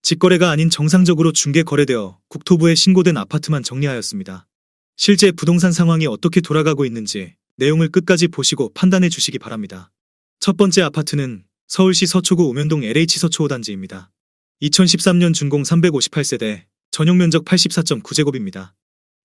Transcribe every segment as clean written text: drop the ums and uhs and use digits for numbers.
직거래가 아닌 정상적으로 중개 거래되어 국토부에 신고된 아파트만 정리하였습니다. 실제 부동산 상황이 어떻게 돌아가고 있는지 내용을 끝까지 보시고 판단해 주시기 바랍니다. 첫 번째 아파트는 서울시 서초구 우면동 LH 서초 5단지입니다. 2013년 준공 358세대, 전용면적 84.9제곱입니다.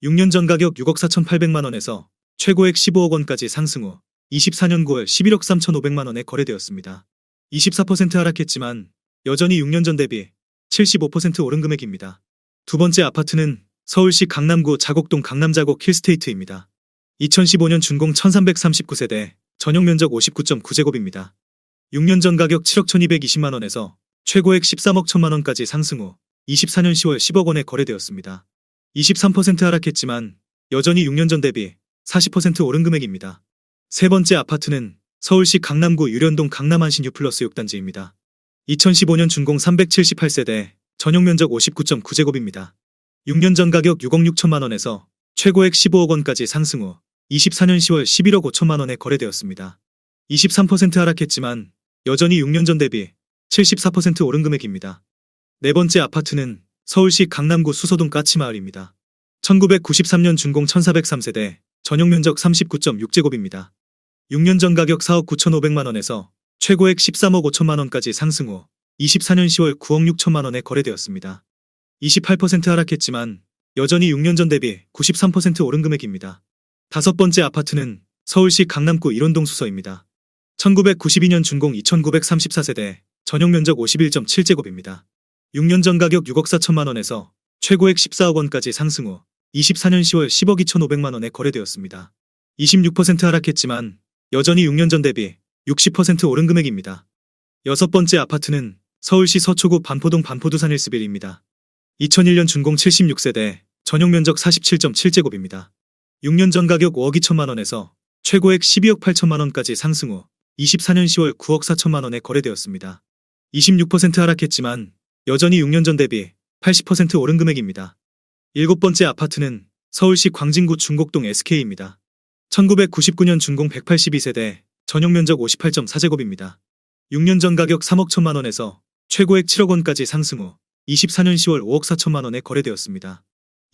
6년 전 가격 6억 4,800만원에서 최고액 15억 원까지 상승 후 24년 9월 11억 3,500만원에 거래되었습니다. 24% 하락했지만 여전히 6년 전 대비 75% 오른 금액입니다. 두 번째 아파트는 서울시 강남구 자곡동 강남자곡 힐스테이트입니다. 2015년 준공 1339세대, 전용면적 59.9제곱입니다. 6년 전 가격 7억 1220만원에서 최고액 13억 1000만원까지 상승 후 24년 10월 10억 원에 거래되었습니다. 23% 하락했지만 여전히 6년 전 대비 40% 오른 금액입니다. 세 번째 아파트는 서울시 강남구 유련동 강남안신 U+6 6단지입니다. 2015년 준공 378세대, 전용면적 59.9제곱입니다. 6년 전 가격 6억 6천만원에서 최고액 15억 원까지 상승 후 24년 10월 11억 5천만원에 거래되었습니다. 23% 하락했지만 여전히 6년 전 대비 74% 오른 금액입니다. 네 번째 아파트는 서울시 강남구 수서동 까치마을입니다. 1993년 준공 1403세대, 전용면적 39.6제곱입니다. 6년 전 가격 4억 9,500만원에서 최고액 13억 5천만원까지 상승 후 24년 10월 9억 6천만원에 거래되었습니다. 28% 하락했지만 여전히 6년 전 대비 93% 오른 금액입니다. 다섯 번째 아파트는 서울시 강남구 일원동 수서입니다. 1992년 준공 2934세대, 전용면적 51.7제곱입니다. 6년 전 가격 6억 4천만원에서 최고액 14억 원까지 상승 후 24년 10월 10억 2,500만원에 거래되었습니다. 26% 하락했지만 여전히 6년 전 대비 60% 오른 금액입니다. 여섯 번째 아파트는 서울시 서초구 반포동 반포두산 힐스빌입니다. 2001년 준공 76세대, 전용면적 47.7제곱입니다. 6년 전 가격 5억 2천만원에서 최고액 12억 8천만원까지 상승 후 24년 10월 9억 4천만원에 거래되었습니다. 26% 하락했지만 여전히 6년 전 대비 80% 오른 금액입니다. 일곱 번째 아파트는 서울시 광진구 중곡동 SK입니다. 1999년 준공 182세대, 전용면적 58.4제곱입니다. 6년 전 가격 3억 1천만원에서 최고액 7억 원까지 상승 후 24년 10월 5억 4천만원에 거래되었습니다.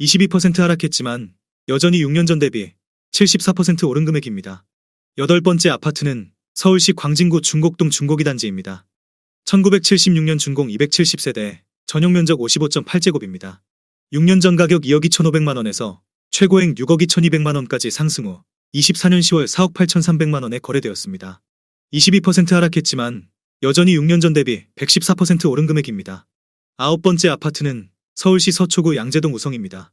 22% 하락했지만 여전히 6년 전 대비 74% 오른 금액입니다. 여덟 번째 아파트는 서울시 광진구 중곡동 중곡이 단지입니다. 1976년 준공 270세대, 전용면적 55.8제곱입니다. 6년 전 가격 2억 2,500만원에서 최고액 6억 2,200만원까지 상승 후 24년 10월 4억 8,300만원에 거래되었습니다. 22% 하락했지만 여전히 6년 전 대비 114% 오른 금액입니다. 아홉 번째 아파트는 서울시 서초구 양재동 우성입니다.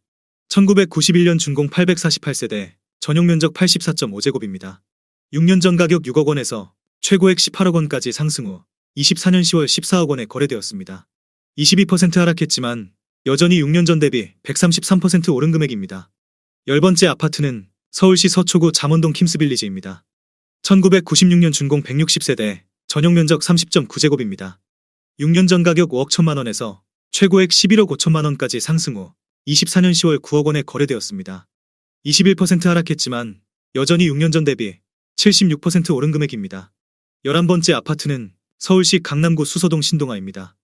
1991년 준공 848세대, 전용면적 84.5제곱입니다. 6년 전 가격 6억 원에서 최고액 18억 원까지 상승 후 24년 10월 14억 원에 거래되었습니다. 22% 하락했지만 여전히 6년 전 대비 133% 오른 금액입니다. 열 번째 아파트는 서울시 서초구 잠원동 킴스빌리지입니다. 1996년 준공 160세대, 전용면적 30.9제곱입니다. 6년 전 가격 5억 1천만원에서 최고액 11억 5천만원까지 상승 후 24년 10월 9억 원에 거래되었습니다. 21% 하락했지만 여전히 6년 전 대비 76% 오른 금액입니다. 11번째 아파트는 서울시 강남구 수서동 신동아입니다.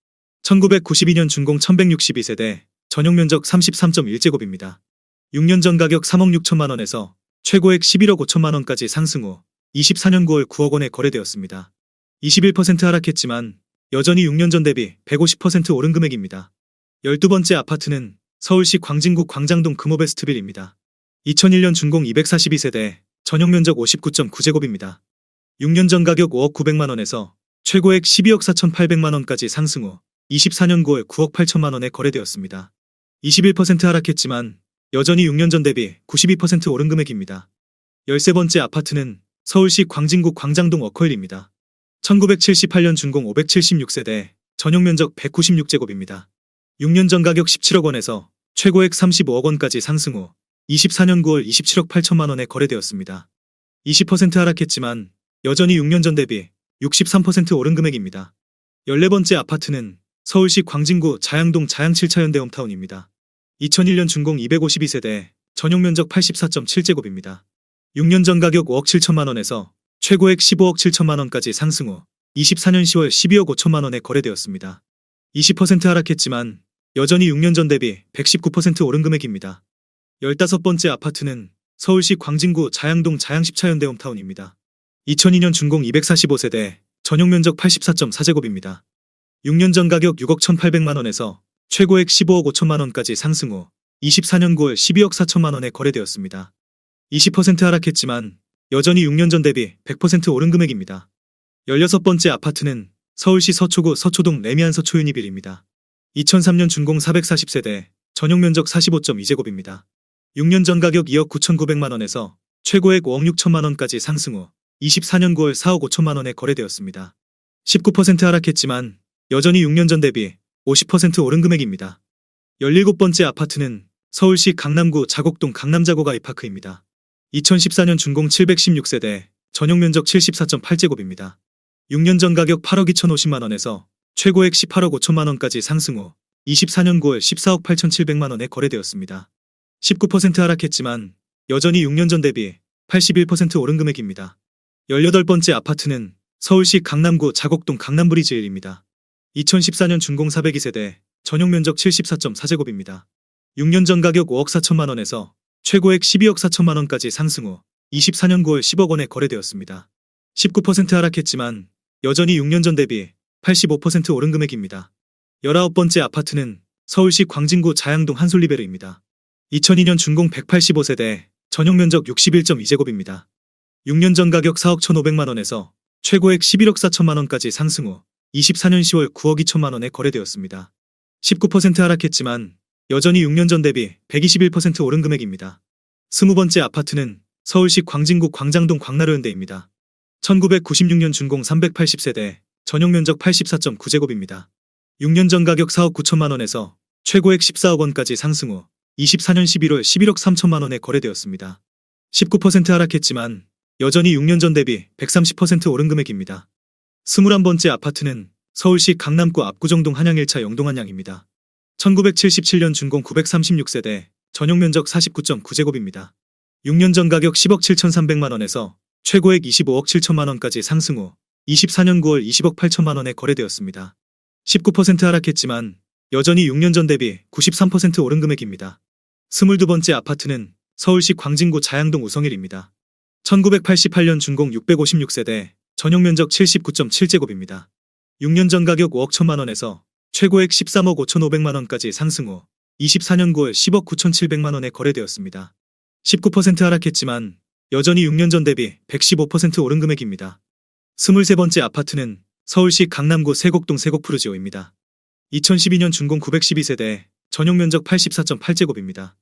1992년 준공 1162세대, 전용면적 33.1제곱입니다. 6년 전 가격 3억 6천만원에서 최고액 11억 5천만원까지 상승 후 24년 9월 9억 원에 거래되었습니다. 21% 하락했지만 여전히 6년 전 대비 150% 오른 금액입니다. 12번째 아파트는 서울시 광진구 광장동 금호베스트빌입니다. 2001년 준공 242세대, 전용면적 59.9제곱입니다. 6년 전 가격 5억 900만원에서 최고액 12억 4,800만원까지 상승 후 24년 9월 9억 8천만원에 거래되었습니다. 21% 하락했지만 여전히 6년 전 대비 92% 오른 금액입니다. 13번째 아파트는 서울시 광진구 광장동 워커힐입니다. 1978년 준공 576세대, 전용면적 196제곱입니다. 6년 전 가격 17억 원에서 최고액 35억 원까지 상승 후 24년 9월 27억 8천만원에 거래되었습니다. 20% 하락했지만 여전히 6년 전 대비 63% 오른 금액입니다. 14번째 아파트는 서울시 광진구 자양동 자양 7차 현대홈타운입니다. 2001년 준공 252세대, 전용면적 84.7제곱입니다. 6년 전 가격 5억 7천만원에서 최고액 15억 7천만원까지 상승 후 24년 10월 12억 5천만원에 거래되었습니다. 20% 하락했지만 여전히 6년 전 대비 119% 오른 금액입니다. 15번째 아파트는 서울시 광진구 자양동 자양십차 현대홈타운입니다. 2002년 준공 245세대, 전용 면적 84.4제곱입니다. 6년 전 가격 6억 1,800만 원에서 최고액 15억 5천만 원까지 상승 후 24년 9월 12억 4천만 원에 거래되었습니다. 20% 하락했지만 여전히 6년 전 대비 100% 오른 금액입니다. 16번째 아파트는 서울시 서초구 서초동 레미안 서초유니빌입니다. 2003년 준공 440세대, 전용 면적 45.2제곱입니다. 6년 전 가격 2억 9,900만 원에서 최고액 5억 6천만 원까지 상승 후 24년 9월 4억 5천만 원에 거래되었습니다. 19% 하락했지만 여전히 6년 전 대비 50% 오른 금액입니다. 17번째 아파트는 서울시 강남구 자곡동 강남자곡 아이파크입니다. 2014년 준공 716세대, 전용 면적 74.8제곱입니다. 6년 전 가격 8억 2,050만 원에서 최고액 18억 5천만 원까지 상승 후 24년 9월 14억 8,700만 원에 거래되었습니다. 19% 하락했지만 여전히 6년 전 대비 81% 오른 금액입니다. 18번째 아파트는 서울시 강남구 자곡동 강남브리즈 1입니다. 2014년 준공 402세대, 전용 면적 74.4제곱입니다. 6년 전 가격 5억 4천만 원에서 최고액 12억 4천만 원까지 상승 후 24년 9월 10억 원에 거래되었습니다. 19% 하락했지만 여전히 6년 전 대비 85% 오른 금액입니다. 19번째 아파트는 서울시 광진구 자양동 한솔리베르입니다. 2002년 준공 185세대, 전용 면적 61.2제곱입니다. 6년 전 가격 4억 1,500만 원에서 최고액 11억 4천만 원까지 상승 후 24년 10월 9억 2천만 원에 거래되었습니다. 19% 하락했지만 여전히 6년 전 대비 121% 오른 금액입니다. 20번째 아파트는 서울시 광진구 광장동 광나루현대입니다. 1996년 준공 380세대, 전용 면적 84.9제곱입니다. 6년 전 가격 4억 9천만 원에서 최고액 14억 원까지 상승 후 24년 11월 11억 3천만 원에 거래되었습니다. 19% 하락했지만 여전히 6년 전 대비 130% 오른 금액입니다. 21번째 아파트는 서울시 강남구 압구정동 한양 1차 영동한양입니다. 1977년 준공 936세대, 전용 면적 49.9제곱입니다. 6년 전 가격 10억 7,300만 원에서 최고액 25억 7천만 원까지 상승 후 24년 9월 20억 8천만 원에 거래되었습니다. 19% 하락했지만 여전히 6년 전 대비 93% 오른 금액입니다. 22번째 아파트는 서울시 광진구 자양동 우성일입니다. 1988년 준공 656세대, 전용 면적 79.7제곱입니다. 6년 전 가격 5억 1천만 원에서 최고액 13억 5,500만 원까지 상승 후 24년 9월 10억 9,700만 원에 거래되었습니다. 19% 하락했지만 여전히 6년 전 대비 115% 오른 금액입니다. 23번째 아파트는 서울시 강남구 세곡동 세곡푸르지오입니다. 2012년 준공 912세대, 전용 면적 84.8제곱입니다.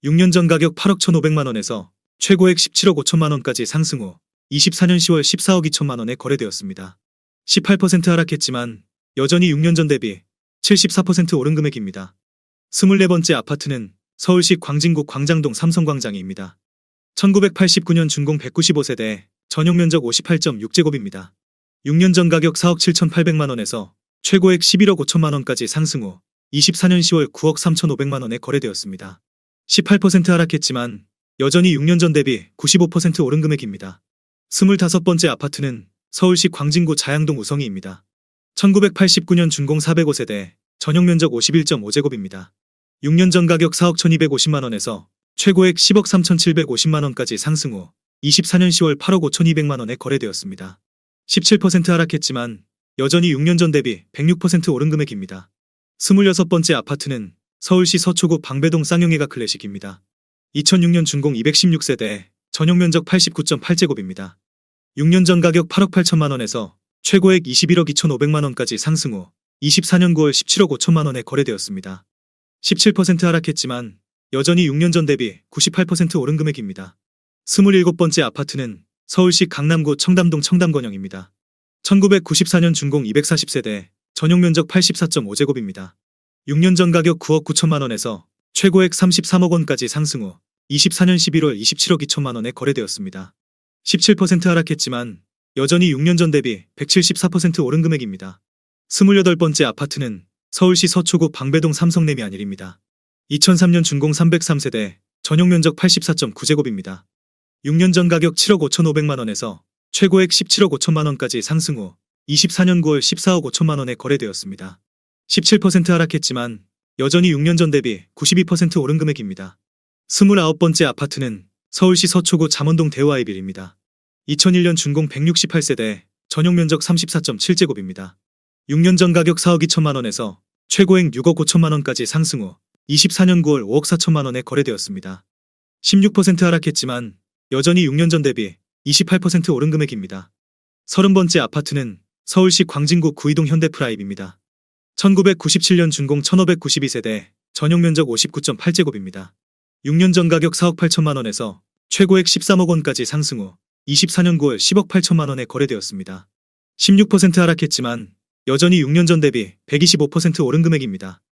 6년 전 가격 8억 1,500만 원에서 최고액 17억 5천만 원까지 상승 후 24년 10월 14억 2천만 원에 거래되었습니다. 18% 하락했지만 여전히 6년 전 대비 74% 오른 금액입니다. 24번째 아파트는 서울시 광진구 광장동 삼성광장입니다. 1989년 준공 195세대, 전용 면적 58.6제곱입니다. 6년 전 가격 4억 7,800만 원에서 최고액 11억 5천만 원까지 상승 후 24년 10월 9억 3,500만 원에 거래되었습니다. 18% 하락했지만 여전히 6년 전 대비 95% 오른 금액입니다. 25번째 아파트는 서울시 광진구 자양동 우성이입니다. 1989년 준공 405세대, 전용 면적 51.5제곱입니다. 6년 전 가격 4억 1,250만 원에서 최고액 10억 3,750만 원까지 상승 후 24년 10월 8억 5,200만 원에 거래되었습니다. 17% 하락했지만 여전히 6년 전 대비 106% 오른 금액입니다. 26번째 아파트는 서울시 서초구 방배동 쌍용예가 클래식입니다. 2006년 준공 216세대, 전용 면적 89.8제곱입니다. 6년 전 가격 8억 8천만 원에서 최고액 21억 2,500만 원까지 상승 후 24년 9월 17억 5천만 원에 거래되었습니다. 17% 하락했지만 여전히 6년 전 대비 98% 오른 금액입니다. 27번째 아파트는 서울시 강남구 청담동 청담건영입니다. 1994년 준공 240세대, 전용 면적 84.5제곱입니다. 6년 전 가격 9억 9천만 원에서 최고액 33억 원까지 상승 후 24년 11월 27억 2천만 원에 거래되었습니다. 17% 하락했지만 여전히 6년 전 대비 174% 오른 금액입니다. 28번째 아파트는 서울시 서초구 방배동 삼성레미안 1입니다. 2003년 준공 303세대, 전용 면적 84.9제곱입니다. 6년 전 가격 7억 5,500만 원에서 최고액 17억 5천만 원까지 상승 후 24년 9월 14억 5천만 원에 거래되었습니다. 17% 하락했지만 여전히 6년 전 대비 92% 오른 금액입니다. 29번째 아파트는 서울시 서초구 잠원동 대우아이빌입니다. 2001년 준공 168세대, 전용 면적 34.7제곱입니다. 6년 전 가격 4억 2천만 원에서 최고액 6억 5천만 원까지 상승 후 24년 9월 5억 4천만 원에 거래되었습니다. 16% 하락했지만 여전히 6년 전 대비 28% 오른 금액입니다. 30번째 아파트는 서울시 광진구 구이동 현대프라임입니다. 1997년 준공 1592세대, 전용 면적 59.8제곱입니다. 6년 전 가격 4억 8천만 원에서 최고액 13억 원까지 상승 후 24년 9월 10억 8천만 원에 거래되었습니다. 16% 하락했지만 여전히 6년 전 대비 125% 오른 금액입니다.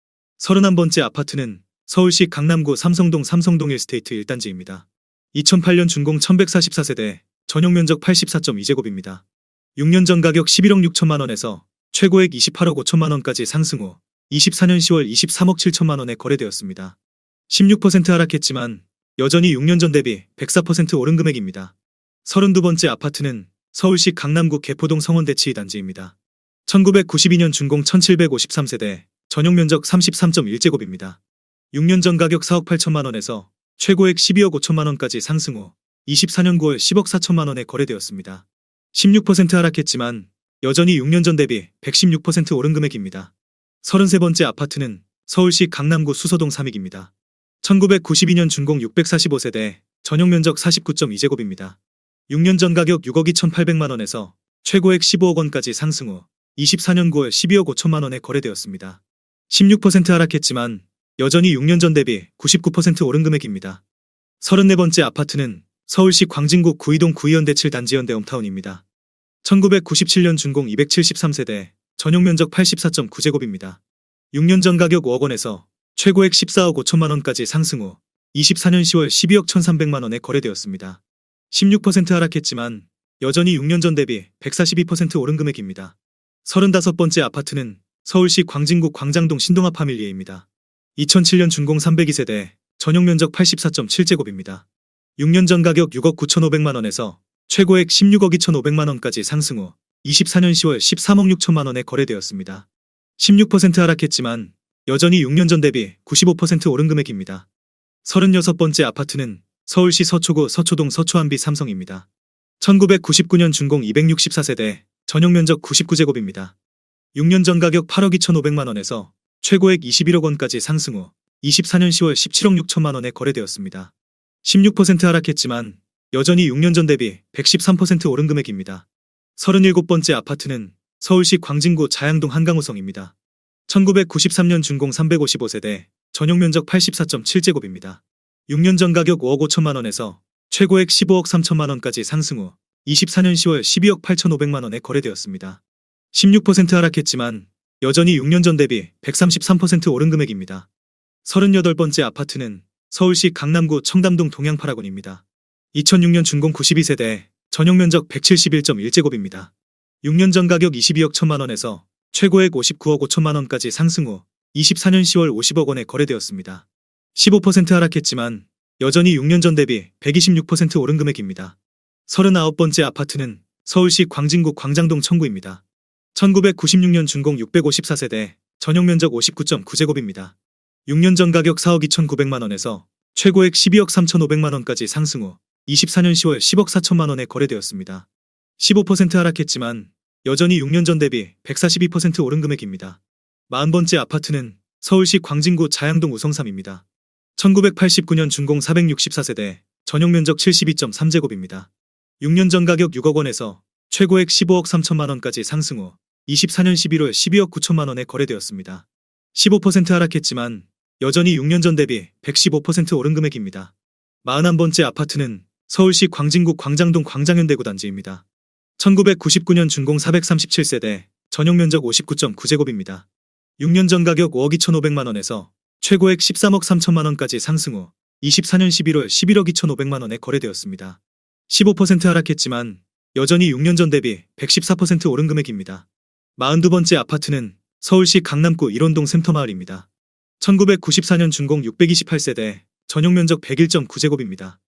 31번째 아파트는 서울시 강남구 삼성동 1스테이트 1단지입니다. 2008년 준공 1144세대, 전용 면적 84.2제곱입니다. 6년 전 가격 11억 6천만 원에서 최고액 28억 5천만 원까지 상승 후 24년 10월 23억 7천만 원에 거래되었습니다. 16% 하락했지만 여전히 6년 전 대비 104% 오른 금액입니다. 32번째 아파트는 서울시 강남구 개포동 성원대치 2단지입니다. 1992년 준공 1753세대, 전용 면적 33.1제곱입니다. 6년 전 가격 4억 8천만 원에서 최고액 12억 5천만 원까지 상승 후 24년 9월 10억 4천만 원에 거래되었습니다. 16% 하락했지만 여전히 6년 전 대비 116% 오른 금액입니다. 33번째 아파트는 서울시 강남구 수서동 3익입니다. 1992년 준공 645세대, 전용 면적 49.2제곱입니다. 6년 전 가격 6억 2,800만 원에서 최고액 15억 원까지 상승 후 24년 9월 12억 5천만 원에 거래되었습니다. 16% 하락했지만 여전히 6년 전 대비 99% 오른 금액입니다. 34번째 아파트는 서울시 광진구 구이동 구이현대 7단지 현대홈타운입니다. 1997년 준공 273세대, 전용 면적 84.9제곱입니다. 6년 전 가격 5억 원에서 최고액 14억 5천만 원까지 상승 후 24년 10월 12억 1,300만 원에 거래되었습니다. 16% 하락했지만 여전히 6년 전 대비 142% 오른 금액입니다. 35번째 아파트는 서울시 광진구 광장동 신동아 파밀리에입니다. 2007년 준공 302세대, 전용 면적 84.7제곱입니다. 6년 전 가격 6억 9,500만 원에서 최고액 16억 2,500만 원까지 상승 후 24년 10월 13억 6천만 원에 거래되었습니다. 16% 하락했지만 여전히 6년 전 대비 95% 오른 금액입니다. 36번째 아파트는 서울시 서초구 서초동 서초한비 삼성입니다. 1999년 준공 264세대, 전용 면적 99제곱입니다. 6년 전 가격 8억 2,500만 원에서 최고액 21억 원까지 상승 후 24년 10월 17억 6천만 원에 거래되었습니다. 16% 하락했지만 여전히 6년 전 대비 113% 오른 금액입니다. 37번째 아파트는 서울시 광진구 자양동 한강호성입니다. 1993년 준공 355세대, 전용 면적 84.7제곱입니다. 6년 전 가격 5억 5천만 원에서 최고액 15억 3천만 원까지 상승 후 24년 10월 12억 8,500만 원에 거래되었습니다. 16% 하락했지만 여전히 6년 전 대비 133% 오른 금액입니다. 38번째 아파트는 서울시 강남구 청담동 동양파라곤입니다. 2006년 준공 92세대, 전용 면적 171.1제곱입니다. 6년 전 가격 22억 1천만 원에서 최고액 59억 5천만 원까지 상승 후 24년 10월 50억 원에 거래되었습니다. 15% 하락했지만 여전히 6년 전 대비 126% 오른 금액입니다. 39번째 아파트는 서울시 광진구 광장동 청구입니다. 1996년 준공 654세대, 전용 면적 59.9제곱입니다. 6년 전 가격 4억 2,900만 원에서 최고액 12억 3,500만 원까지 상승 후 24년 10월 10억 4천만 원에 거래되었습니다. 15% 하락했지만 여전히 6년 전 대비 142% 오른 금액입니다. 40번째 아파트는 서울시 광진구 자양동 우성삼입니다. 1989년 준공 464세대, 전용 면적 72.3제곱입니다. 6년 전 가격 6억 원에서 최고액 15억 3천만 원까지 상승 후 24년 11월 12억 9천만 원에 거래되었습니다. 15% 하락했지만 여전히 6년 전 대비 115% 오른 금액입니다. 41번째 아파트는 서울시 광진구 광장동 광장현대구 단지입니다. 1999년 준공 437세대, 전용 면적 59.9제곱입니다. 6년 전 가격 5억 2,500만 원에서 최고액 13억 3천만 원까지 상승 후 24년 11월 11억 2,500만 원에 거래되었습니다. 15% 하락했지만 여전히 6년 전 대비 114% 오른 금액입니다. 42번째 아파트는 서울시 강남구 일원동 샘터마을입니다. 1994년 준공 628세대, 전용 면적 101.9제곱입니다.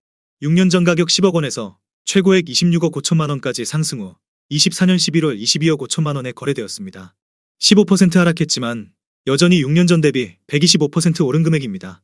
6년 전 가격 10억 원에서 최고액 26억 5천만 원까지 상승 후 24년 11월 22억 5천만 원에 거래되었습니다. 15% 하락했지만 여전히 6년 전 대비 125% 오른 금액입니다.